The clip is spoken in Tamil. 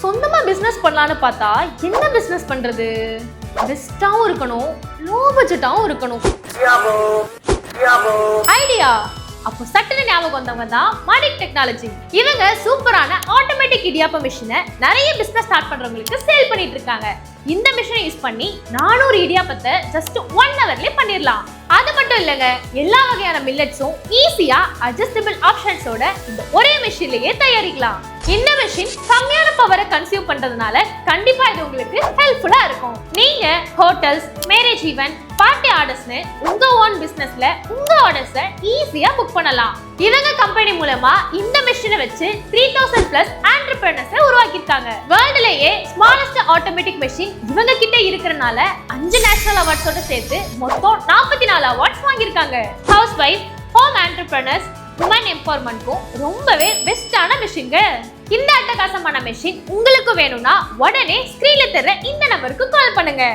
சொந்தமா பிசினஸ் பண்ணலாம்னு பார்த்தா என்ன பிசினஸ் பண்றது? பெஸ்டாவும் இருக்கணும், லோ பட்ஜெட்டாவும் இருக்கணும். ஐடியா! அப்போ சட்டுன்னு ஞாபகம் வந்தவங்க தான் மாடிக் டெக்னாலஜி. இவங்க சூப்பரான ஆட்டோமேட்டிக் இடியாப்ப மிஷினை நிறைய பிசினஸ் ஸ்டார்ட் பண்றவங்களுக்கு சேல் பண்ணிட்டு இருக்காங்க. இந்த மிஷினை யூஸ் பண்ணி 400 இடியாப்பத்தை ஜஸ்ட் 1 ஹவர்லயே பண்ணிடலாம். அது மட்டும் இல்லைங்க, எல்லா வகையான மில்லட்ஸும் ஈஸியா அட்ஜஸ்டபிள் ஆப்ஷன்ஸோட இந்த ஒரே மிஷின்லயே தயாரிக்கலாம். இந்த மிஷின் கம்மியான பவரை கன்சியூம் பண்றதுனால கண்டிப்பா இது உங்களுக்கு ஹெல்ப்ஃபுல்லா இருக்கும். நீங்க ஹோட்டல்ஸ், மேரேஜ் ஈவென்ட், பார்ட்டி ஆர்டர்ஸ்னு உங்க ஓன் பிசினஸ்ல உங்க ஆர்டர்ஸை ஈஸியா புக் பண்ணலாம். இவங்க கம்பெனி மூலமா இந்த மிஷினை வச்சு 3000+ ஆண்டர்பிரனர்ஸை உருவாக்கியிருக்காங்க. வேர்ல்டுலயே ஸ்மாலஸ்ட் ஆட்டோமேட்டிக் மிஷின் இவங்க கிட்ட இருக்கிறனால 5 நேஷனல் அவார்ட்ஸோட சேர்த்து மொத்தம் 44 அவார்ட்ஸ் வாங்கியிருக்காங்க. House wife, home entrepreneurs, woman எம்பவர்மெண்ட்க்கும் ரொம்பவே பெஸ்டான மிஷின்ங்க. இந்த அட்டகாசமான மிஷின் உங்களுக்கு வேணும்னா உடனே ஸ்கிரீன்ல தெரியற இந்த நம்பருக்கு கால் பண்ணுங்க.